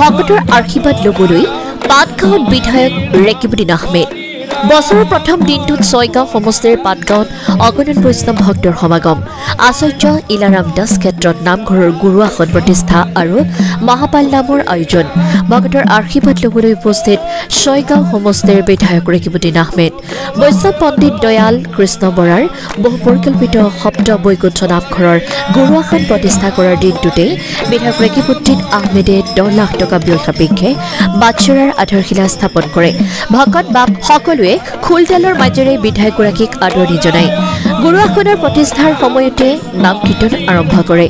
ভকতৰ আশীৰ্বাদ ল'বলৈ পাটগাঁৱত বিধায়ক ৰেকিবুদ্দিন আহমেদ। বছৰৰ প্ৰথম দিনটোত ছয়গাঁও সমষ্টিৰ পাটগাঁৱত অগণন বৈষ্ণৱ ভক্তৰ সমাগম। আচাৰ্য ইলাৰাম দাস ক্ষেত্ৰত নামঘৰৰ গুৰু আসন প্ৰতিষ্ঠা আৰু মহাপাল নামৰ আয়োজন। ভকতৰ আশীৰ্বাদ ল'বলৈ উপস্থিত ছয়গাঁও সমষ্টিৰ বিধায়ক ৰেকিবুদ্দিন আহমেদ। বৈষ্ণৱ পণ্ডিত দয়াল কৃষ্ণ বৰাৰ বহু পৰিকল্পিত সপ্ত বৈকুণ্ঠ নামঘৰৰ গুৰু আসন প্ৰতিষ্ঠা কৰাৰ দিনটোতে বিধায়ক ৰেকিবুদ্দিন আহমেদে 10 লাখ টকা ব্যয় সাপেক্ষে বাটচৰাৰ আধাৰশিলা স্থাপন কৰে। ভকত বাপ সকলোৱে খোলতালৰ মাজেৰে বিধায়কগৰাকীক আদৰণি জনায়। গুৰু আসনৰ প্ৰতিষ্ঠাৰ সময়তে নাম কীৰ্তন আৰম্ভ কৰে।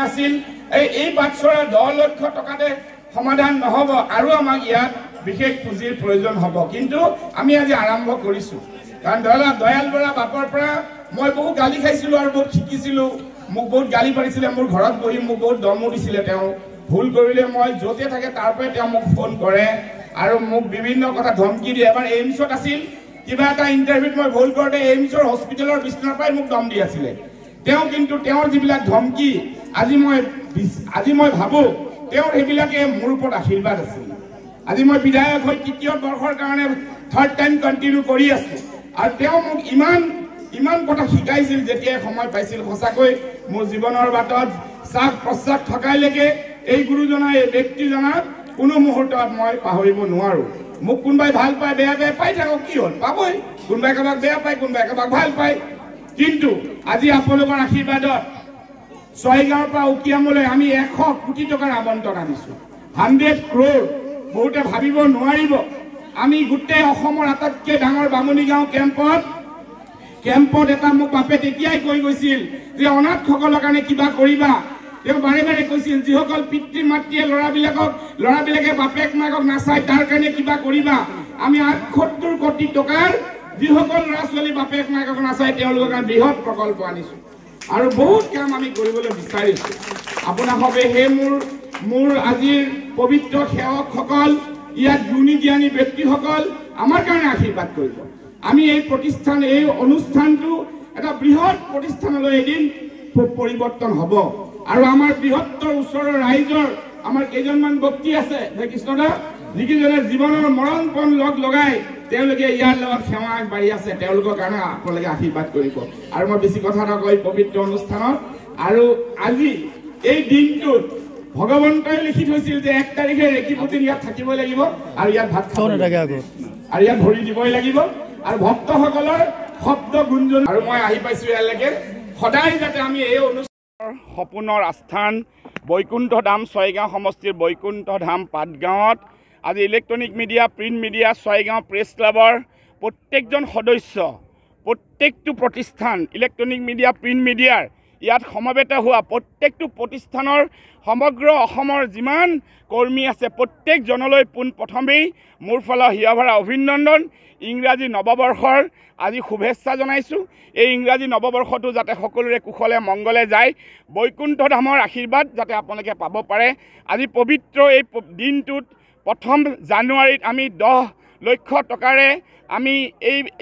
আছিল এই বাটচৰা 10 লাখ টকাতে সমাধান নহব আৰু আমাক ইয়াত বিশেষ পুঁজিৰ প্ৰয়োজন হ'ব কিন্তু আমি আজি আৰম্ভ কৰিছো কাৰণ দয়াল বৰা বাপৰ পৰা মই বহু গালি খাইছিলো আৰু বহুত শিকিছিলো মোক বহুত গালি পাৰিছিলে মোৰ ঘৰত বহি মোক বহুত দমো দিছিলে তেওঁ ভুল কৰিলে মই যতে থাকে তাৰ পৰাই তেওঁ মোক ফোন কৰে আৰু মোক বিভিন্ন কথা ধমকি দিয়ে এবাৰ এইমছত আছিল কিবা এটা ইন্টাৰভিউত মই ভুল কৰোতে এইমছৰ হস্পিটেলৰ বিছনাৰ পৰাই মোক দম দি আছিলে তেওঁ কিন্তু তেওঁৰ যিবিলাক ধমকি আজি মই ভাবো তেওঁৰ হেবিলাকে মোৰ ওপৰত আশীৰ্বাদ আছিল আজি মই বিধায়ক হৈ তৃতীয় বৰ্ষৰ কাৰণে থাৰ্ড টাইম কণ্টিনিউ কৰি আছোঁ আৰু তেওঁ মোক ইমান কথা শিকাইছিল যেতিয়াই সময় পাইছিল সঁচাকৈ মোৰ জীৱনৰ বাটত চাক প্ৰশ্বাস থকালৈকে এই গুৰুজনাই এই ব্যক্তিজনাক কোনো মুহূৰ্তত মই পাহৰিব নোৱাৰোঁ মোক কোনোবাই ভাল পায় বেয়া পাই থাকক কি হ'ল পাবই কোনোবাই কাৰোবাক বেয়া পায় কোনোবাই কাৰোবাক ভাল পায় কিন্তু আজি আপোনালোকৰ আশীৰ্বাদত ছয়গাঁৱৰ পৰা উকিয়ামলৈ আমি 100 কোটি টকাৰ আবণ্টন আনিছোঁ 100 crore বহুতে ভাবিব নোৱাৰিব আমি গোটেই অসমৰ আটাইতকৈ ডাঙৰ বামুণীগাঁও কেম্পত এটা মোক বাপে তেতিয়াই কৈ গৈছিল যে অনাথসকলৰ কাৰণে কিবা কৰিবা তেওঁ বাৰে বাৰে কৈছিল যিসকল পিতৃ মাতৃয়ে ল'ৰাবিলাকে বাপেক মাকক নাচায় তাৰ কাৰণে কিবা কৰিবা আমি 78 কোটি টকাৰ যিসকল ল'ৰা ছোৱালী বাপেক মাকক নাচায় তেওঁলোকৰ কাৰণে বৃহৎ প্ৰকল্প আনিছোঁ আৰু বহুত কাম আমি কৰিবলৈ বিচাৰিছোঁ আপোনালোকে সেই মোৰ আজিৰ পবিত্ৰ সেৱকসকল ইয়াত গুণী জ্ঞানী ব্যক্তিসকল আমাৰ কাৰণে আশীৰ্বাদ কৰিব আমি এই অনুষ্ঠানটো এটা বৃহৎ প্ৰতিষ্ঠানলৈ এদিন পৰিৱৰ্তন হ'ব আৰু আমাৰ বৃহত্তৰ ওচৰৰ ৰাইজৰ আমাৰ কেইজনমান ব্যক্তি আছে কৃষ্ণদা যিকেইজনে জীৱনৰ মৰণপণ লগাই তেওঁলোকে ইয়াৰ লগত সেৱা আগবাঢ়ি আছে তেওঁলোকৰ কাৰণে আপোনালোকে আশীৰ্বাদ কৰিব আৰু মই বেছি কথা নকয় পবিত্ৰ অনুষ্ঠানত আৰু আজি এই দিনটোত ভগৱন্তই লিখি থৈছিল যে 1 তাৰিখে ৰেকিপুতিন ইয়াত থাকিব লাগিব আৰু ইয়াত ভাত খাব লাগিব আৰু ইয়াত ভৰি দিবই লাগিব আৰু ভক্তসকলৰ শব্দ গুঞ্জন আৰু মই আহি পাইছোঁ ইয়ালৈকে সদায় যাতে আমি এই অনুষ্ঠানৰ সপোনৰ আস্থান বৈকুণ্ঠ ধাম ছয়গাঁও সমষ্টিৰ বৈকুণ্ঠ ধাম পাটগাঁৱত আজি electronic media print media Chaygaon press ক্লাবৰ প্ৰত্যেকজন সদস্য প্ৰত্যেকটো প্ৰতিষ্ঠান ইলেক্ট্ৰনিক মিডিয়া প্ৰিণ্ট মিডিয়াৰ ইয়াত সমবেত হোৱা প্ৰত্যেকটো প্ৰতিষ্ঠানৰ সমগ্ৰ অসমৰ যিমান কৰ্মী আছে প্ৰত্যেকজনলৈ পোনপ্ৰথমেই মোৰ ফালৰ হিয়াভৰা অভিনন্দন ইংৰাজী নৱবৰ্ষৰ আজি শুভেচ্ছা জনাইছোঁ এই ইংৰাজী নৱবৰ্ষটো যাতে সকলোৰে কুশলে মংগলে যায় বৈকুণ্ঠ ধামৰ আশীৰ্বাদ যাতে আপোনালোকে পাব পাৰে আজি পবিত্ৰ এই দিনটোত 1 জানুৱাৰীত আমি 10 লক্ষ টকাৰে আমি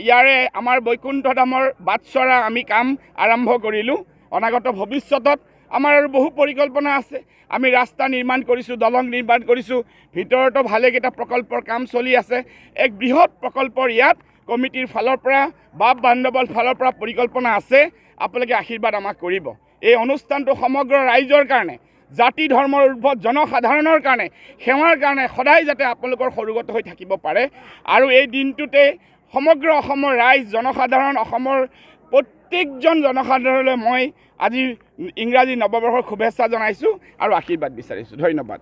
ইয়াৰে আমাৰ বৈকুণ্ঠ ধামৰ বাটচৰা আমি কাম আৰম্ভ কৰিলোঁ অনাগত ভৱিষ্যতত আমাৰ আৰু বহু পৰিকল্পনা আছে আমি ৰাস্তা নিৰ্মাণ কৰিছোঁ দলং নিৰ্মাণ কৰিছোঁ ভিতৰতো ভালেকেইটা প্ৰকল্পৰ কাম চলি আছে এক বৃহৎ প্ৰকল্পৰ ইয়াত কমিটিৰ ফালৰ পৰা বাপ বান্ধৱৰ ফালৰ পৰা পৰিকল্পনা আছে আপোনালোকে আশীৰ্বাদ আমাক কৰিব এই অনুষ্ঠানটো সমগ্ৰ ৰাইজৰ কাৰণে জাতি ধৰ্মৰ উৰ্ধত জনসাধাৰণৰ কাৰণে সেৱাৰ কাৰণে সদায় যাতে আপোনালোকৰ সৰুগত হৈ থাকিব পাৰে আৰু এই দিনটোতে সমগ্ৰ অসমৰ ৰাইজ জনসাধাৰণ অসমৰ প্ৰত্যেকজন জনসাধাৰণলৈ মই আজি ইংৰাজী নৱবৰ্ষৰ শুভেচ্ছা জনাইছোঁ আৰু আশীৰ্বাদ বিচাৰিছোঁ ধন্যবাদ